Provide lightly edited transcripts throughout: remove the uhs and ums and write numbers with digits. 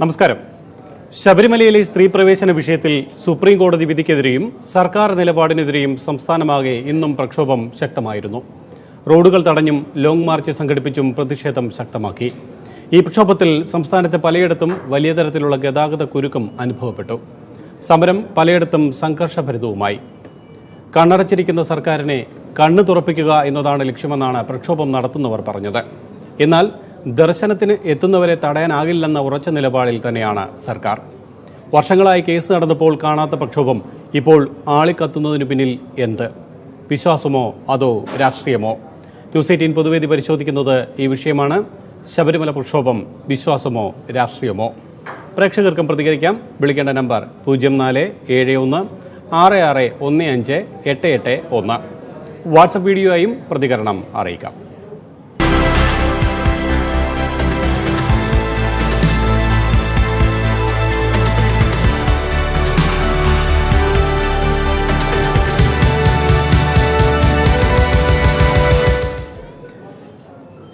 നമസ്കാരം. ശബരിമലയിലെ സ്ത്രീ പ്രവേശന വിഷയത്തിൽ സുപ്രീം കോടതി വിധിക്കെതിരെയും സർക്കാർ നിലപാടിനെതിരെയും സംസ്ഥാനമാകെ ഇന്നും പ്രക്ഷോഭം ശക്തമായിരുന്നു. റോഡുകൾ തടഞ്ഞും ലോങ് മാർച്ച് സംഘടിപ്പിച്ചും പ്രതിഷേധം ശക്തമാക്കി. ഈ പ്രക്ഷോഭത്തിൽ സംസ്ഥാനത്തെ പലയിടത്തും വലിയ തരത്തിലുള്ള ഗതാഗത കുരുക്കം അനുഭവപ്പെട്ടു. സമരം പലയിടത്തും സംഘർഷഭരിതവുമായി. കണ്ണടച്ചിരിക്കുന്ന സർക്കാരിനെ കണ്ണു തുറപ്പിക്കുക എന്നതാണ് ലക്ഷ്യമെന്നാണ് പ്രക്ഷോഭം നടത്തുന്നവർ പറഞ്ഞത്. എന്നാൽ ദർശനത്തിന് എത്തുന്നവരെ തടയാനാകില്ലെന്ന ഉറച്ച നിലപാടിൽ തന്നെയാണ് സർക്കാർ. വർഷങ്ങളായി കേസ് നടന്നപ്പോൾ കാണാത്ത പ്രക്ഷോഭം ഇപ്പോൾ ആളിക്കത്തുന്നതിനു പിന്നിൽ എന്ത്? വിശ്വാസമോ അതോ രാഷ്ട്രീയമോ? ന്യൂസ് 18 പൊതുവേദി പരിശോധിക്കുന്നത് ഈ വിഷയമാണ്. ശബരിമല പ്രക്ഷോഭം വിശ്വാസമോ രാഷ്ട്രീയമോ? പ്രേക്ഷകർക്കും പ്രതികരിക്കാം. വിളിക്കേണ്ട നമ്പർ 0471 6615 881. വാട്സപ്പ് വീഡിയോയായും പ്രതികരണം അറിയിക്കാം.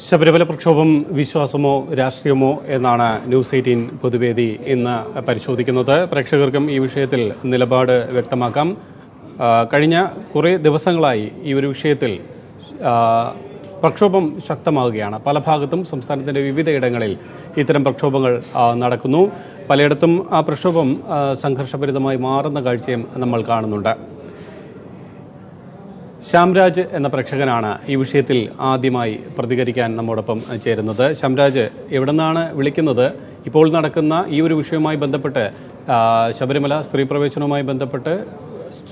ശബരിമല പ്രക്ഷോഭം വിശ്വാസമോ രാഷ്ട്രീയമോ എന്നാണ് ന്യൂസ് 18 പൊതുവേദി ഇന്ന് പരിശോധിക്കുന്നത്. പ്രേക്ഷകർക്കും ഈ വിഷയത്തിൽ നിലപാട് വ്യക്തമാക്കാം. കഴിഞ്ഞ കുറേ ദിവസങ്ങളായി ഈ ഒരു വിഷയത്തിൽ പ്രക്ഷോഭം ശക്തമാവുകയാണ്. പല ഭാഗത്തും സംസ്ഥാനത്തിൻ്റെ വിവിധയിടങ്ങളിൽ ഇത്തരം പ്രക്ഷോഭങ്ങൾ നടക്കുന്നു. പലയിടത്തും ആ പ്രക്ഷോഭം സംഘർഷഭരിതമായി മാറുന്ന കാഴ്ചയും നമ്മൾ കാണുന്നുണ്ട്. ശ്യാംരാജ് എന്ന പ്രേക്ഷകനാണ് ഈ വിഷയത്തിൽ ആദ്യമായി പ്രതികരിക്കാൻ നമ്മോടൊപ്പം ചേരുന്നത്. ശ്യാംരാജ് എവിടെ നിന്നാണ് വിളിക്കുന്നത്? ഇപ്പോൾ നടക്കുന്ന ഈ ഒരു വിഷയവുമായി ബന്ധപ്പെട്ട്, ശബരിമല സ്ത്രീ പ്രവേശനവുമായി ബന്ധപ്പെട്ട്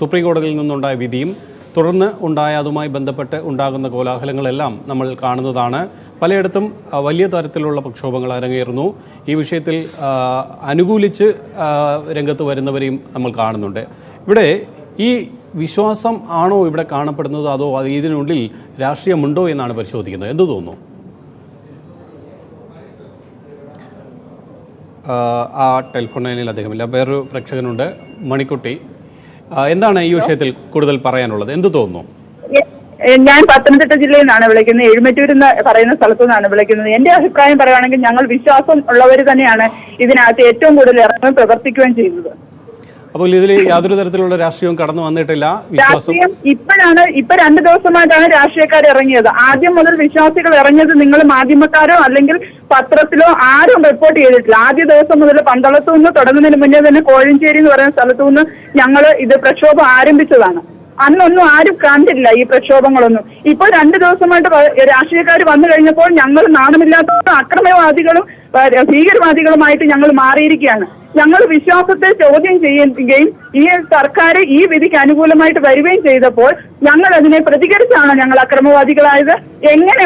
സുപ്രീം കോടതിയിൽ നിന്നുണ്ടായ വിധിയും തുടർന്ന് ഉണ്ടായ അതുമായി ബന്ധപ്പെട്ട് ഉണ്ടാകുന്ന കോലാഹലങ്ങളെല്ലാം നമ്മൾ കാണുന്നതാണ്. പലയിടത്തും വലിയ തരത്തിലുള്ള പ്രക്ഷോഭങ്ങൾ അരങ്ങേറുന്നു. ഈ വിഷയത്തിൽ അനുകൂലിച്ച് രംഗത്ത് വരുന്നവരെയും നമ്മൾ കാണുന്നുണ്ട്. ഇവിടെ ഈ വിശ്വാസം ആണോ ഇവിടെ കാണപ്പെടുന്നത്, അതോ ഇതിനുള്ളിൽ രാഷ്ട്രീയമുണ്ടോ എന്നാണ് പരിശോധിക്കുന്നത്? എന്ത് തോന്നുന്നു? ആ ടെലിഫോൺ ലൈനിൽ അദ്ദേഹമില്ല. വേറൊരു പ്രേക്ഷകനുണ്ട്, മണിക്കുട്ടി. എന്താണ് ഈ വിഷയത്തിൽ കൂടുതൽ പറയാനുള്ളത്? എന്ത് തോന്നുന്നു? ഞാൻ പത്തനംതിട്ട ജില്ലയിൽ നിന്നാണ് വിളിക്കുന്നത്. എഴുമറ്റൂർ എന്ന് പറയുന്ന സ്ഥലത്തു നിന്നാണ് വിളിക്കുന്നത്. എന്റെ അഭിപ്രായം പറയുകയാണെങ്കിൽ ഞങ്ങൾ വിശ്വാസം ഉള്ളവർ തന്നെയാണ് ഇതിനകത്ത് ഏറ്റവും കൂടുതൽ ഇറങ്ങുകയും പ്രവർത്തിക്കുകയും ചെയ്തത്. അപ്പോൾ ഇതിൽ യാതൊരു തരത്തിലുള്ള രാഷ്ട്രീയവും കടന്നു വന്നിട്ടില്ല. രാഷ്ട്രീയം ഇപ്പൊ 2 ദിവസമായിട്ടാണ് രാഷ്ട്രീയക്കാർ ഇറങ്ങിയത്. ആദ്യം മുതൽ വിശ്വാസികൾ ഇറങ്ങിയത് നിങ്ങൾ മാധ്യമക്കാരോ അല്ലെങ്കിൽ പത്രത്തിലോ ആരും റിപ്പോർട്ട് ചെയ്തിട്ടില്ല. ആദ്യ ദിവസം മുതൽ പന്തളത്തു നിന്ന് തുടങ്ങുന്നതിന് മുന്നേ തന്നെ കോഴഞ്ചേരി എന്ന് പറയുന്ന സ്ഥലത്തു നിന്ന് ഞങ്ങൾ ഇത് പ്രക്ഷോഭം ആരംഭിച്ചതാണ്. അന്നൊന്നും ആരും കണ്ടില്ല ഈ പ്രക്ഷോഭങ്ങളൊന്നും. ഇപ്പോൾ 2 ദിവസമായിട്ട് രാഷ്ട്രീയക്കാർ വന്നു കഴിഞ്ഞപ്പോൾ ഞങ്ങൾ നാണമില്ലാത്ത അക്രമവാദികളും ഭീകരവാദികളുമായിട്ട് ഞങ്ങൾ മാറിയിരിക്കുകയാണ്. ഞങ്ങൾ വിശ്വാസത്തെ ചോദ്യം ചെയ്യുകയും ഈ സർക്കാർ ഈ വിധിക്ക് അനുകൂലമായിട്ട് വരികയും ചെയ്തപ്പോൾ ഞങ്ങൾ അതിനെ പ്രതികരിച്ചാണ് ഞങ്ങൾ അക്രമവാദികളായത്. എങ്ങനെ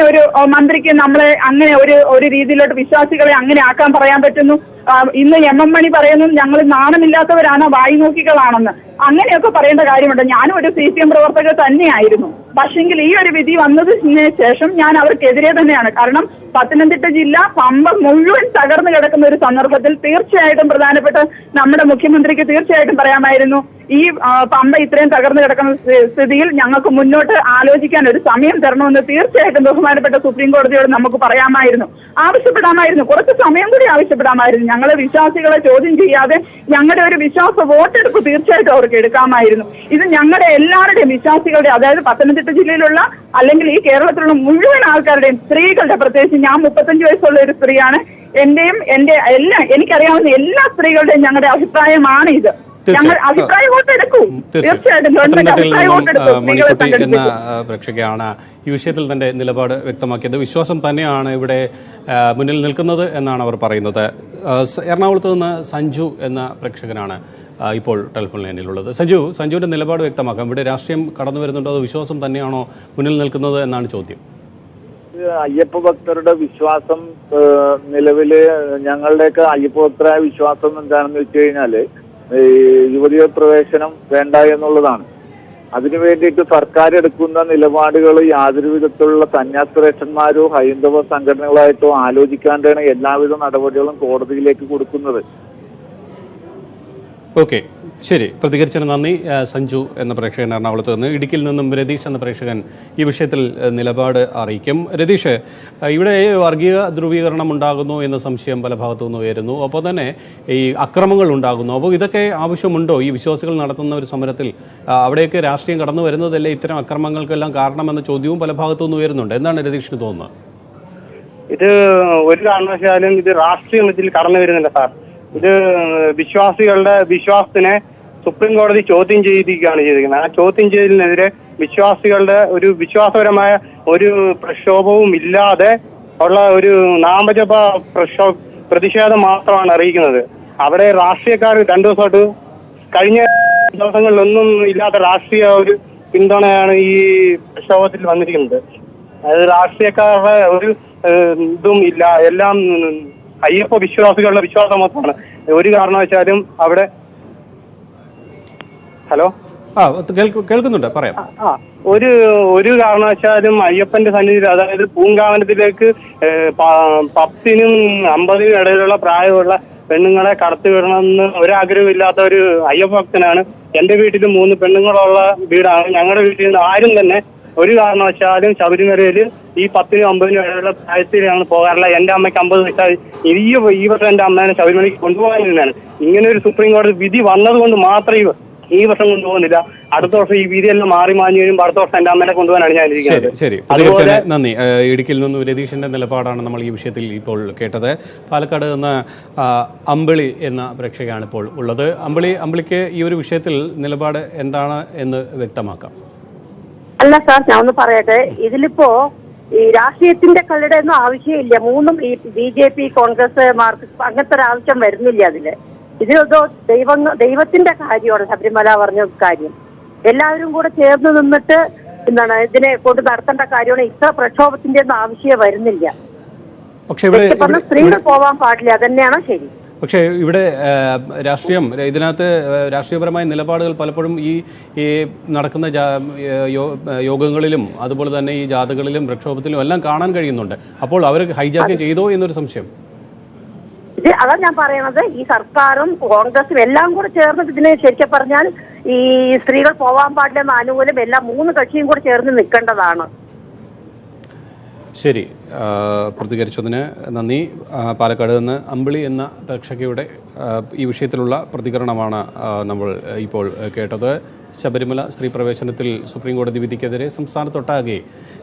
ഒരു മന്ത്രിക്ക് നമ്മളെ അങ്ങനെ ഒരു രീതിയിലോട്ട് വിശ്വാസികളെ അങ്ങനെ ആക്കാൻ പറയാൻ പറ്റുന്നു? ഇന്ന് MM മണി പറയുന്നു ഞങ്ങൾ നാണമില്ലാത്തവരാണ്, വായി നോക്കികളാണെന്ന്. അങ്ങനെയൊക്കെ പറയേണ്ട കാര്യമുണ്ട്. ഞാനും ഒരു CPM പ്രവർത്തകർ തന്നെയായിരുന്നു. പക്ഷെങ്കിൽ ഈ ഒരു വിധി വന്നതിന് ശേഷം ഞാൻ അവർക്കെതിരെ തന്നെയാണ്. കാരണം പത്തനംതിട്ട ജില്ല പമ്പ മുഴുവൻ തകർന്നു കിടക്കുന്ന ഒരു സന്ദർഭത്തിൽ തീർച്ചയായിട്ടും പ്രധാനപ്പെട്ട നമ്മുടെ മുഖ്യമന്ത്രിക്ക് തീർച്ചയായിട്ടും പറയാമായിരുന്നു ഈ പമ്പ ഇത്രയും തകർന്നു കിടക്കുന്ന സ്ഥിതിയിൽ ഞങ്ങൾക്ക് മുന്നോട്ട് ആലോചിക്കാൻ ഒരു സമയം തരണമെന്ന് തീർച്ചയായിട്ടും ബഹുമാനപ്പെട്ട സുപ്രീം കോടതിയോട് നമുക്ക് പറയാമായിരുന്നു, ആവശ്യപ്പെടാമായിരുന്നു. കുറച്ച് സമയം കൂടി ആവശ്യപ്പെടാമായിരുന്നു. ഞങ്ങളെ വിശ്വാസികളെ ചോദ്യം ചെയ്യാതെ ഞങ്ങളുടെ ഒരു വിശ്വാസ വോട്ടെടുപ്പ് തീർച്ചയായിട്ടും അവർക്ക് എടുക്കാമായിരുന്നു. ഇത് ഞങ്ങളുടെ എല്ലാവരുടെയും വിശ്വാസികളുടെ, അതായത് പത്തനംതിട്ട ജില്ലയിലുള്ള അല്ലെങ്കിൽ ഈ കേരളത്തിലുള്ള മുഴുവൻ ആൾക്കാരുടെയും, സ്ത്രീകളുടെ പ്രത്യേകിച്ച് ഞാൻ 35 വയസ്സുള്ള ഒരു സ്ത്രീയാണ്. എനിക്കറിയാവുന്ന എല്ലാ സ്ത്രീകളുടെയും ഞങ്ങളുടെ അഭിപ്രായമാണ് ഇത്. ഞങ്ങൾ അഭിപ്രായ വോട്ട് എടുക്കും. തീർച്ചയായിട്ടും മണിക്കുട്ടി എന്ന പ്രേക്ഷകയാണ് ഈ വിഷയത്തിൽ തന്റെ നിലപാട് വ്യക്തമാക്കിയത്. വിശ്വാസം തന്നെയാണ് ഇവിടെ മുന്നിൽ നിൽക്കുന്നത് എന്നാണ് അവർ പറയുന്നത്. എറണാകുളത്ത് നിന്ന് സഞ്ജു എന്ന പ്രേക്ഷകനാണ് ഇപ്പോൾ ടെലിഫോൺ ലൈനിലുള്ളത്. സഞ്ജുവിന്റെ നിലപാട് വ്യക്തമാക്കാം. ഇവിടെ രാഷ്ട്രീയം കടന്നു വരുന്നുണ്ടോ, അതോ വിശ്വാസം തന്നെയാണോ മുന്നിൽ നിൽക്കുന്നത് എന്നാണ് ചോദ്യം. അയ്യപ്പ ഭക്തരുടെ വിശ്വാസം നിലവില് ഞങ്ങളുടെയൊക്കെ അയ്യപ്പ ഭക്തരായ വിശ്വാസം എന്താണെന്ന് വെച്ച് കഴിഞ്ഞാല് യുവതീയ പ്രവേശനം വേണ്ട എന്നുള്ളതാണ്. അതിനു വേണ്ടിയിട്ട് സർക്കാർ എടുക്കുന്ന നിലപാടുകൾ യാതൊരു വിധത്തിലുള്ള സന്യാസിശ്രേഷ്ഠന്മാരോ ഹൈന്ദവ സംഘടനകളായിട്ടോ ആലോചിക്കാണ്ടാണ് എല്ലാവിധ നടപടികളും കോടതിയിലേക്ക് കൊടുക്കുന്നത്. ഓക്കെ, ശരി. പ്രതികരിച്ചതിന് നന്ദി. സഞ്ജു എന്ന പ്രേക്ഷകൻ എറണാകുളത്ത് നിന്ന്. ഇടുക്കിയിൽ നിന്നും രതീഷ് എന്ന പ്രേക്ഷകൻ ഈ വിഷയത്തിൽ നിലപാട് അറിയിക്കും. രതീഷ്, ഇവിടെ വർഗീയ ധ്രുവീകരണം ഉണ്ടാകുന്നു എന്ന സംശയം പല ഭാഗത്തു നിന്ന് ഉയരുന്നു. അപ്പോൾ തന്നെ ഈ അക്രമങ്ങൾ ഉണ്ടാകുന്നു. അപ്പോൾ ഇതൊക്കെ ആവശ്യമുണ്ടോ? ഈ വിശ്വാസികൾ നടത്തുന്ന ഒരു സമരത്തിൽ അവിടെയൊക്കെ രാഷ്ട്രീയം കടന്നു വരുന്നതല്ലേ ഇത്തരം അക്രമങ്ങൾക്കെല്ലാം കാരണമെന്ന ചോദ്യവും പല ഭാഗത്തു നിന്ന് ഉയരുന്നുണ്ട്. എന്താണ് രതീഷിന് തോന്നുന്നത്? ഇത് ഒരു കാരണവശാലും ഇത് രാഷ്ട്രീയം ഇതിൽ കടന്നു വരുന്നില്ല സാർ. ഇത് വിശ്വാസികളുടെ വിശ്വാസത്തിനെ സുപ്രീം കോടതി ചോദ്യം ചെയ്തിരിക്കുകയാണ് ചെയ്തിരിക്കുന്നത്. ആ ചോദ്യം ചെയ്യലിനെതിരെ വിശ്വാസികളുടെ ഒരു വിശ്വാസപരമായ ഒരു പ്രക്ഷോഭവും ഇല്ലാതെ ഉള്ള ഒരു നാമജപ പ്രതിഷേധം മാത്രമാണ് അറിയിക്കുന്നത്. അവിടെ രാഷ്ട്രീയക്കാർ 2 ദിവസമായിട്ട് കഴിഞ്ഞ ദിവസങ്ങളിലൊന്നും ഇല്ലാത്ത രാഷ്ട്രീയ ഒരു പിന്തുണയാണ് ഈ പ്രക്ഷോഭത്തിൽ വന്നിരിക്കുന്നത്. അതായത് രാഷ്ട്രീയക്കാരുടെ ഒരു ഇതും ഇല്ല. എല്ലാം അയ്യപ്പ വിശ്വാസികളുടെ വിശ്വാസം മാത്രമാണ്. ഒരു കാരണവശാലും അവിടെ ഹലോ കേൾക്കുന്നുണ്ട്, പറയാം. ഒരു കാരണവശാലും അയ്യപ്പന്റെ സന്നിധിയിൽ, അതായത് പൂങ്കാവനത്തിലേക്ക് 10നും 50നും ഇടയിലുള്ള പ്രായമുള്ള പെണ്ണുങ്ങളെ കടത്തിവിടണമെന്ന് ഒരാഗ്രഹമില്ലാത്ത ഒരു അയ്യപ്പ ഭക്തനാണ്. എന്റെ വീട്ടിൽ 3 പെണ്ണുങ്ങളുള്ള വീടാണ്. ഞങ്ങളുടെ വീട്ടിൽ നിന്ന് ആരും തന്നെ ഒരു കാരണവശാലും ശബരിമലയിൽ ഈ 10നും 50നും ഇടയിലുള്ള പ്രായത്തിലാണ് പോകാറില്ല. എന്റെ അമ്മയ്ക്ക് 50 വയസ്സായി. ഈ വർഷം എന്റെ അമ്മേനെ ശബരിമലയ്ക്ക് കൊണ്ടുപോകാനിരുന്നാണ്. ഇങ്ങനെ ഒരു സുപ്രീം കോടതി വിധി വന്നതുകൊണ്ട് മാത്രമേ ഈ വർഷം കൊണ്ടുപോകുന്നില്ല. അടുത്ത വർഷം ഈ വിധിയെല്ലാം മാറി മാഞ്ഞു കഴിയുമ്പോൾ അടുത്ത വർഷം എന്റെ അമ്മേനെ കൊണ്ടുപോകാനാണ് ഞാൻ ഇരിക്കുന്നത്. ശരി, നന്ദി. ഇടുക്കിയിൽ നിന്നും രതീഷിന്റെ നിലപാടാണ് നമ്മൾ ഈ വിഷയത്തിൽ ഇപ്പോൾ കേട്ടത്. പാലക്കാട് നിന്ന് അമ്പിളി എന്ന പ്രേക്ഷകയാണ് ഇപ്പോൾ ഉള്ളത്. അമ്പിളിക്ക് ഈ ഒരു വിഷയത്തിൽ നിലപാട് എന്താണ് എന്ന് വ്യക്തമാക്കാം. അല്ല സാർ, ഞാൻ ഒന്ന് പറയട്ടെ. ഇതിലിപ്പോ ഈ രാഷ്ട്രീയത്തിന്റെ കളിയുടെ ഒന്നും ആവശ്യമില്ല. മൂന്നും ഈ BJP കോൺഗ്രസ് മാർക്സിസ്റ്റ് അങ്ങനത്തെ ഒരു ആവശ്യം വരുന്നില്ല അതില്. ഇതിലൊക്കെ ദൈവത്തിന്റെ കാര്യമാണ് ശബരിമല പറഞ്ഞ കാര്യം. എല്ലാവരും കൂടെ ചേർന്ന് നിന്നിട്ട് ഇതിനെ കൊണ്ട് നടത്തേണ്ട കാര്യമാണ്. ഇത്ര പ്രക്ഷോഭത്തിന്റെ ഒന്നും ആവശ്യം വരുന്നില്ല. സ്ത്രീകൾ പോവാൻ പാടില്ല, അതന്നെയാണ് ശരി. പക്ഷേ ഇവിടെ ഇതിനകത്ത് രാഷ്ട്രീയപരമായ നിലപാടുകൾ പലപ്പോഴും ഈ നടക്കുന്ന യോഗങ്ങളിലും അതുപോലെ തന്നെ ഈ ജാഥകളിലും പ്രക്ഷോഭത്തിലും എല്ലാം കാണാൻ കഴിയുന്നുണ്ട്. അപ്പോൾ അവർ ഹൈജാക്ക് ചെയ്തോ എന്നൊരു സംശയം. അതാ ഞാൻ പറയണത്. ഈ സർക്കാരും കോൺഗ്രസും എല്ലാം കൂടെ ചേർന്നിട്ട് ഇതിനെ ശരിക്കും പറഞ്ഞാൽ ഈ സ്ത്രീകൾ പോവാൻ പാടില്ലെന്ന ആനുകൂല്യം എല്ലാം 3 കക്ഷിയും കൂടെ ചേർന്ന് നിൽക്കേണ്ടതാണ്. ശരി, പ്രതികരിച്ചതിന് നന്ദി. പാലക്കാട് നിന്ന് അമ്പിളി എന്ന പ്രേക്ഷകയുടെ ഈ വിഷയത്തിലുള്ള പ്രതികരണമാണ് നമ്മൾ ഇപ്പോൾ കേട്ടത്. ശബരിമല സ്ത്രീ പ്രവേശനത്തിൽ സുപ്രീം കോടതി വിധിക്കെതിരെ സംസ്ഥാനത്തൊട്ടാകെ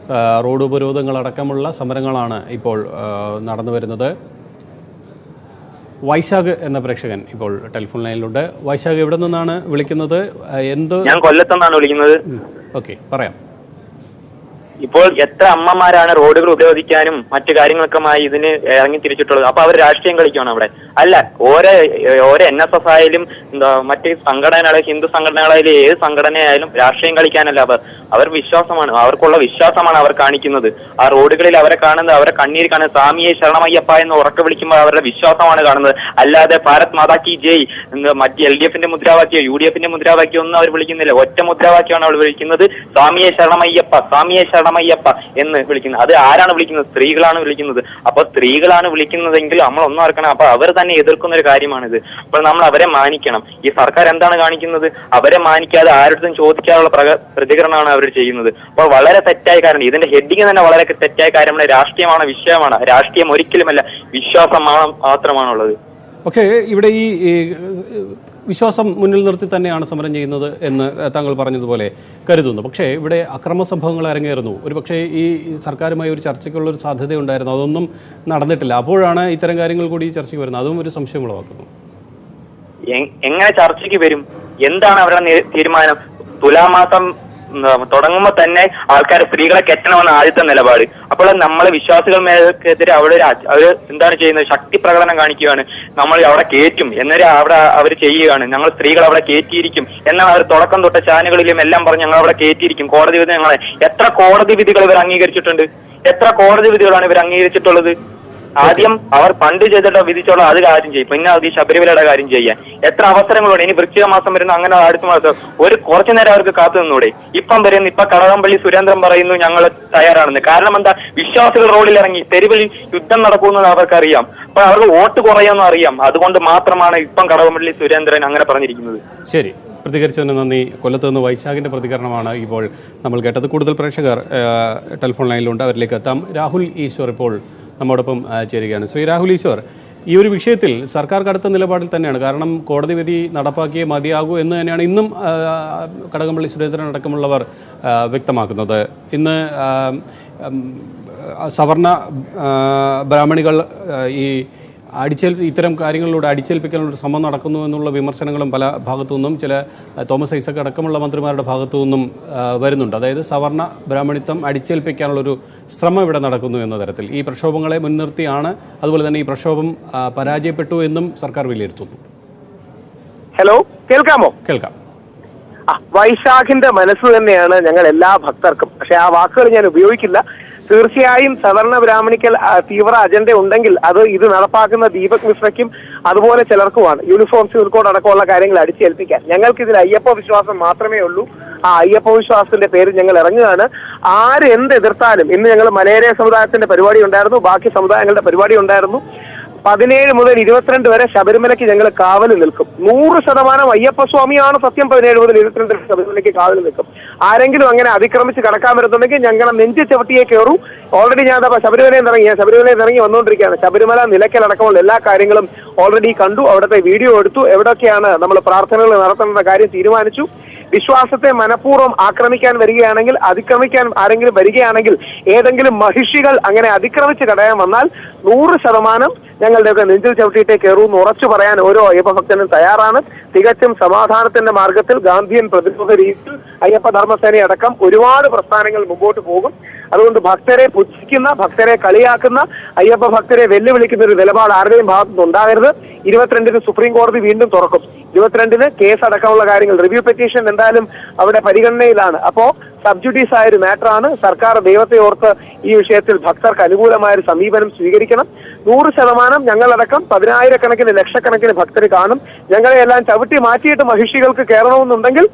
റോഡ് ഉപരോധങ്ങളടക്കമുള്ള സമരങ്ങളാണ് ഇപ്പോൾ നടന്നു വരുന്നത്. വൈശാഖ് എന്ന പ്രേക്ഷകൻ ഇപ്പോൾ ടെലിഫോൺ ലൈനിലുണ്ട്. വൈശാഖ് എവിടെ നിന്നാണ് വിളിക്കുന്നത്? ഞാൻ കൊല്ലത്തുനിന്നാണ് വിളിക്കുന്നത്. ഓക്കെ, പറയാം. ഇപ്പോൾ എത്ര അമ്മമാരാണ് റോഡുകൾ ഉപയോഗിക്കാനും മറ്റു കാര്യങ്ങൾക്കുമായി ഇതിന് ഇറങ്ങി തിരിച്ചിട്ടുള്ളത്. അപ്പൊ അവർ രാഷ്ട്രീയം കളിക്കുകയാണ് അവിടെ. അല്ല, ഓരോ NSS ആയാലും മറ്റ് സംഘടനകളെ, ഹിന്ദു സംഘടനകളായാലും ഏത് സംഘടനയായാലും രാഷ്ട്രീയം കളിക്കാനല്ല അവർ വിശ്വാസമാണ്, അവർക്കുള്ള വിശ്വാസമാണ് അവർ കാണിക്കുന്നത്. ആ റോഡുകളിൽ അവരെ കാണുന്നത്, അവരെ കണ്ണീര് കാണുന്നത് സ്വാമിയെ ശരണമയ്യപ്പ എന്ന് ഉറക്കെ വിളിക്കുമ്പോൾ അവരുടെ വിശ്വാസമാണ് കാണുന്നത്. അല്ലാതെ ഭാരത് മാതാ കി ജയ്, മറ്റ് LDFന്റെ മുദ്രാവാക്യം, UDFന്റെ മുദ്രാവാക്യം ഒന്നും അവർ വിളിക്കുന്നില്ല. ഒറ്റ മുദ്രാവാക്യമാണ് അവർ വിളിക്കുന്നത്, സ്വാമിയെ ശരണമയ്യപ്പ, സ്വാമിയെ ശരണമയ്യപ്പ എന്ന് വിളിക്കുന്നത്. അത് ആരാണ് വിളിക്കുന്നത്? സ്ത്രീകളാണ് വിളിക്കുന്നത്. അപ്പൊ സ്ത്രീകളാണ് വിളിക്കുന്നതെങ്കിൽ നമ്മൾ ഒന്നും ഓർക്കണം. അപ്പൊ അവർ തന്നെ എതിർക്കുന്ന ഒരു കാര്യമാണിത്. അപ്പോൾ നമ്മൾ അവരെ മാനിക്കണം. ഈ സർക്കാർ എന്താണ് കാണിക്കുന്നത്? അവരെ മാനിക്കാതെ ആരുടെ ചോദിക്കാനുള്ള പ്രതികരണമാണ് അവർ ചെയ്യുന്നത്. അപ്പോൾ വളരെ തെറ്റായ കാര്യം. ഇതിന്റെ ഹെഡിങ് തന്നെ വളരെ തെറ്റായ കാര്യമാണ്. രാഷ്ട്രീയമാണ്, വിഷയമാണ്. രാഷ്ട്രീയം ഒരിക്കലുമല്ല, വിശ്വാസം മാത്രമാണുള്ളത്. പക്ഷേ ഇവിടെ ഈ വിശ്വാസം മുന്നിൽ നിർത്തി തന്നെയാണ് സമരം ചെയ്യുന്നത് എന്ന് താങ്കൾ പറഞ്ഞതുപോലെ കരുതുന്നു. പക്ഷേ ഇവിടെ അക്രമ സംഭവങ്ങൾ അരങ്ങേറുന്നു. ഒരു പക്ഷേ ഈ സർക്കാരുമായി ഒരു ചർച്ചയ്ക്കുള്ളൊരു സാധ്യതയുണ്ടായിരുന്നു, അതൊന്നും നടന്നിട്ടില്ല. അപ്പോഴാണ് ഇത്തരം കാര്യങ്ങൾ കൂടി ചർച്ചയ്ക്ക് വരുന്നത്. അതും ഒരു സംശയം ഉളവാക്കുന്നു. എങ്ങനെ ചർച്ചയ്ക്ക് വരും? എന്താണ് അവരുടെ തീരുമാനം? തുലാമാസം തുടങ്ങുമ്പോൾ തന്നെ ആൾക്കാർ സ്ത്രീകളെ കെട്ടണമെന്ന ആദ്യത്തെ നിലപാട്. അപ്പോൾ നമ്മളെ വിശ്വാസികൾക്കെതിരെ അവിടെ അവര് എന്താണ് ചെയ്യുന്നത്? ശക്തി പ്രകടനം കാണിക്കുകയാണ്. നമ്മൾ അവിടെ കയറ്റും എന്നൊരു അവിടെ അവർ ചെയ്യുകയാണ്. ഞങ്ങൾ സ്ത്രീകൾ അവിടെ കയറ്റിയിരിക്കും എന്നാണ് അവർ തുടക്കം തൊട്ട ചാനലുകളിലും എല്ലാം പറഞ്ഞ് ഞങ്ങൾ അവിടെ കയറ്റിയിരിക്കും. കോടതി വിധി എത്ര കോടതി വിധികൾ ഇവർ അംഗീകരിച്ചിട്ടുണ്ട്? എത്ര കോടതി വിധികളാണ് ഇവർ അംഗീകരിച്ചിട്ടുള്ളത്? ആദ്യം അവർ പണ്ട് ചെയ്തിട്ട് വിധിച്ചോളാം, അത് കാര്യം ചെയ്യും. പിന്നെ അത് ഈ ശബരിമലയുടെ കാര്യം ചെയ്യാൻ എത്ര അവസരങ്ങളുണ്ട്. ഇനി വൃശ്ചിക മാസം വരുന്ന അങ്ങനെ അടുത്ത മാസം കുറച്ചു നേരം അവർക്ക് കാത്തു നിന്നൂടെ? ഇപ്പൊ കടകംപള്ളി സുരേന്ദ്രൻ പറയുന്നു ഞങ്ങൾ തയ്യാറാണെന്ന്. കാരണം എന്താ? വിശ്വാസികൾ റോഡിൽ ഇറങ്ങി തെരുവിൽ യുദ്ധം നടക്കുന്നത് അവർക്കറിയാം. അപ്പൊ അവർക്ക് വോട്ട് കുറയുമെന്ന് അറിയാം. അതുകൊണ്ട് മാത്രമാണ് ഇപ്പം കടകംപള്ളി സുരേന്ദ്രൻ അങ്ങനെ പറഞ്ഞിരിക്കുന്നത്. ശരി, പ്രതികരിച്ചതിന് നന്ദി. കൊല്ലത്ത് നിന്ന് വൈശാഖിന്റെ പ്രതികരണമാണ് ഇപ്പോൾ നമ്മൾ കേട്ടത്. കൂടുതൽ പ്രേക്ഷകർ ടെലിഫോൺ ലൈനിലുണ്ട്, അവരിലേക്ക് എത്താം. രാഹുൽ ഈശ്വർ ഇപ്പോൾ നമ്മോടൊപ്പം ചേരുകയാണ്. ശ്രീ രാഹുൽ ഈശ്വർ, ഈ ഒരു വിഷയത്തിൽ സർക്കാർ കടുത്ത നിലപാടിൽ തന്നെയാണ്. കാരണം കോടതി വിധി നടപ്പാക്കിയേ മതിയാകൂ എന്ന് തന്നെയാണ് ഇന്നും കടകംപള്ളി സുരേന്ദ്രൻ അടക്കമുള്ളവർ വ്യക്തമാക്കുന്നത്. ഇന്ന് സവർണ ബ്രാഹ്മണികൾ ഈ ഇത്തരം കാര്യങ്ങളിലൂടെ അടിച്ചേൽപ്പിക്കാനുള്ള ശ്രമം നടക്കുന്നു എന്നുള്ള വിമർശനങ്ങളും പല ഭാഗത്തു നിന്നും ചില തോമസ് ഐസക് അടക്കമുള്ള മന്ത്രിമാരുടെ ഭാഗത്തു നിന്നും വരുന്നുണ്ട്. അതായത് സവർണ ബ്രാഹ്മണിത്വം അടിച്ചേൽപ്പിക്കാനുള്ളൊരു ശ്രമം ഇവിടെ നടക്കുന്നു എന്ന തരത്തിൽ ഈ പ്രക്ഷോഭങ്ങളെ മുൻനിർത്തിയാണ്. അതുപോലെ തന്നെ ഈ പ്രക്ഷോഭം പരാജയപ്പെട്ടു എന്നും സർക്കാർ വിലയിരുത്തുന്നു. ഹലോ, കേൾക്കാമോ? കേൾക്കാം. വൈശാഖിന്റെ മനസ്സ് തന്നെയാണ് ഞങ്ങൾ എല്ലാ ഭക്തർക്കും. പക്ഷെ ആ വാക്കുകൾ ഞാൻ ഉപയോഗിക്കില്ല. തീർച്ചയായും സവർണ ബ്രാഹ്മണിക്കൽ തീവ്ര അജണ്ട ഉണ്ടെങ്കിൽ അത് ഇത് നടപ്പാക്കുന്ന ദീപക് മിശ്രയ്ക്കും അതുപോലെ ചിലർക്കുമാണ്. യൂണിഫോം സിവിൽ കോഡ് അടക്കമുള്ള കാര്യങ്ങൾ അടിച്ചേൽപ്പിക്കാൻ. ഞങ്ങൾക്ക് ഇതിൽ അയ്യപ്പ വിശ്വാസം മാത്രമേ ഉള്ളൂ. ആ അയ്യപ്പ വിശ്വാസത്തിന്റെ പേരിൽ ഞങ്ങൾ ഇറങ്ങുകയാണ്. ആര് എന്ത് എതിർത്താലും, ഇന്ന് ഞങ്ങൾ മലയേറിയ സമുദായത്തിന്റെ പരിപാടി ഉണ്ടായിരുന്നു, ബാക്കി സമുദായങ്ങളുടെ പരിപാടി ഉണ്ടായിരുന്നു. 17 മുതൽ 22 വരെ ശബരിമലയ്ക്ക് ഞങ്ങൾ കാവൽ നിൽക്കും. 100% അയ്യപ്പസ്വാമിയാണ് സത്യം. 17 മുതൽ 22 വരെ ശബരിമലയ്ക്ക് കാവൽ നിൽക്കും. ആരെങ്കിലും അങ്ങനെ അതിക്രമിച്ച് കടക്കാൻ വരുന്നുണ്ടെങ്കിൽ ഞങ്ങളെ നെഞ്ചു ചവിട്ടിയെ കയറൂ. ഓൾറെഡി ഞാൻ ശബരിമലയിൽ ഇറങ്ങി വന്നുകൊണ്ടിരിക്കുകയാണ്. ശബരിമല നിലയ്ക്കലടക്കമുള്ള എല്ലാ കാര്യങ്ങളും ഓൾറെഡി കണ്ടു. അവിടുത്തെ വീഡിയോ എടുത്തു. എവിടെയൊക്കെയാണ് നമ്മൾ പ്രാർത്ഥനകൾ നടത്തേണ്ട കാര്യം തീരുമാനിച്ചു. വിശ്വാസത്തെ മനഃപൂർവ്വം ആക്രമിക്കാൻ വരികയാണെങ്കിൽ, അതിക്രമിക്കാൻ ആരെങ്കിലും വരികയാണെങ്കിൽ, ഏതെങ്കിലും മഹിഷികൾ അങ്ങനെ അതിക്രമിച്ച് കടയാൻ വന്നാൽ 100% ഞങ്ങളുടെയൊക്കെ നെഞ്ചിൽ ചവിട്ടിയിട്ടേ കയറൂന്ന് ഉറച്ചു പറയാൻ ഓരോ അയ്യപ്പഭക്തനും തയ്യാറാണ്. തികച്ചും സമാധാനത്തിന്റെ മാർഗത്തിൽ ഗാന്ധിയൻ പ്രതിരോധ രീതിയിൽ അയ്യപ്പ ധർമ്മസേനയടക്കം ഒരുപാട് പ്രസ്ഥാനങ്ങൾ മുമ്പോട്ട് പോകും. അതുകൊണ്ട് ഭക്തരെ പുച്ഛിക്കുന്ന, ഭക്തരെ കളിയാക്കുന്ന, അയ്യപ്പ ഭക്തരെ വെല്ലുവിളിക്കുന്ന ഒരു നിലപാട് ആരുടെയും ഭാഗത്തുനിന്ന് ഉണ്ടാകരുത്. 22-ന് സുപ്രീം കോടതി വീണ്ടും തുറക്കും. 22-ന് കേസ് അടക്കമുള്ള കാര്യങ്ങൾ, റിവ്യൂ പെറ്റീഷൻ എന്തായാലും അവിടെ പരിഗണനയിലാണ്. അപ്പോ സബ്ജുഡീസ് ആയൊരു മാറ്ററാണ്. സർക്കാർ ദൈവത്തെ ഓർത്ത് ഈ വിഷയത്തിൽ ഭക്തർക്ക് അനുകൂലമായ ഒരു സമീപനം സ്വീകരിക്കണം. 100% ഞങ്ങളടക്കം 10,000-കണക്കിന് ലക്ഷക്കണക്കിന് ഭക്തർ കാണും. ഞങ്ങളെയെല്ലാം ചവിട്ടി മാറ്റിയിട്ട് മഹിഷികൾക്ക് കയറണമെന്നുണ്ടെങ്കിൽ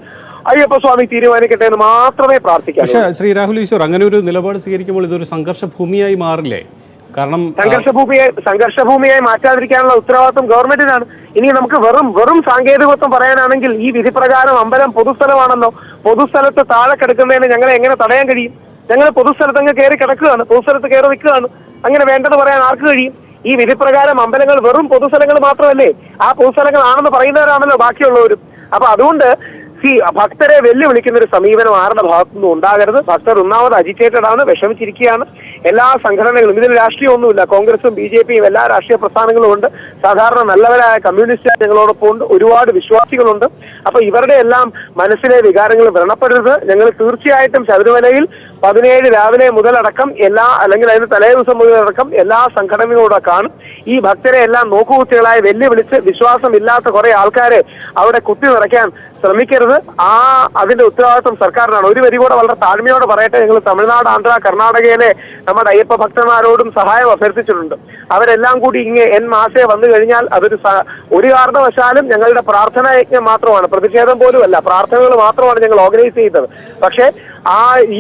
അയ്യപ്പസ്വാമി തീരുമാനിക്കട്ടെ എന്ന് മാത്രമേ പ്രാർത്ഥിക്കൂ. പക്ഷേ ശ്രീ രാഹുൽ ഈശ്വർ, അങ്ങനെ ഒരു നിലപാട് സ്വീകരിക്കുമ്പോൾ ഇതൊരു സംഘർഷ ഭൂമിയായി മാറില്ലേ? കാരണം സംഘർഷഭൂമിയായി മാറ്റാതിരിക്കാനുള്ള ഉത്തരവാദിത്വം ഗവൺമെന്റിനാണ്. ഇനി നമുക്ക് വെറും സാങ്കേതികത്വം പറയാനാണെങ്കിൽ ഈ വിധി പ്രകാരം അമ്പലം പൊതുസ്ഥലമാണല്ലോ. പൊതുസ്ഥലത്ത് താഴെ കിടക്കുന്നതിന് ഞങ്ങളെ എങ്ങനെ തടയാൻ കഴിയും? ഞങ്ങൾ പൊതുസ്ഥലത്ത് അങ്ങ് കയറി കിടക്കുകയാണ്, പൊതുസ്ഥലത്ത് കയറി നിൽക്കുകയാണ്. അങ്ങനെ വേണ്ടത് പറയാൻ ആർക്ക് കഴിയും? ഈ വിധിപ്രകാരം അമ്പലങ്ങൾ വെറും പൊതുസ്ഥലങ്ങൾ മാത്രമല്ലേ? ആ പൊതുസ്ഥലങ്ങളാണെന്ന് പറയുന്നവരാണല്ലോ ബാക്കിയുള്ളവരും. അപ്പൊ അതുകൊണ്ട് ഭക്തരെ വെല്ലുവിളിക്കുന്ന ഒരു സമീപനം ആരുടെ ഭാഗത്തുനിന്നും ഉണ്ടാകരുത്. ഭക്തർ ഒന്നാമത് അജിറ്റേറ്റഡ് ആണ്, വിഷമിച്ചിരിക്കുകയാണ്. എല്ലാ സംഘടനകളും, ഇതിൽ രാഷ്ട്രീയമൊന്നുമില്ല, കോൺഗ്രസും BJPയും എല്ലാ രാഷ്ട്രീയ പ്രസ്ഥാനങ്ങളും ഉണ്ട്. സാധാരണ നല്ലവരായ കമ്മ്യൂണിസ്റ്റ് ഞങ്ങളോടൊപ്പം ഉണ്ട്, ഒരുപാട് വിശ്വാസികളുണ്ട്. അപ്പൊ ഇവരുടെ എല്ലാം മനസ്സിലെ വികാരങ്ങൾ വ്രണപ്പെടരുത്. ഞങ്ങൾ തീർച്ചയായിട്ടും ശബരിമലയിൽ 17 രാവിലെ മുതലടക്കം അല്ലെങ്കിൽ അതിന് തലേ ദിവസം മുതലടക്കം എല്ലാ സംഘടനകളോടെ കാണും. ഈ ഭക്തരെ എല്ലാം നോക്കുകുത്തികളായി വെല്ലുവിളിച്ച് വിശ്വാസമില്ലാത്ത കുറെ ആൾക്കാരെ അവിടെ കുത്തി നിറയ്ക്കാൻ ശ്രമിക്കരുത്. അതിന്റെ ഉത്തരവാദിത്വം സർക്കാരിനാണ്. ഒരു വരി കൂടെ വളരെ താഴ്മയോടെ പറയട്ടെ, ഞങ്ങൾ തമിഴ്നാട്, ആന്ധ്ര, കർണാടകയിലെ നമ്മുടെ അയ്യപ്പ ഭക്തന്മാരോടും സഹായം അഭ്യർത്ഥിച്ചിട്ടുണ്ട്. അവരെല്ലാം കൂടി എൻ മാസേ വന്നു കഴിഞ്ഞാൽ അതൊരു ഒരു കാരണവശാലും ഞങ്ങളുടെ പ്രാർത്ഥനാ യജ്ഞം മാത്രമാണ്, പ്രതിഷേധം പോലുമല്ല, പ്രാർത്ഥനകൾ മാത്രമാണ് ഞങ്ങൾ ഓർഗനൈസ് ചെയ്തത്. പക്ഷേ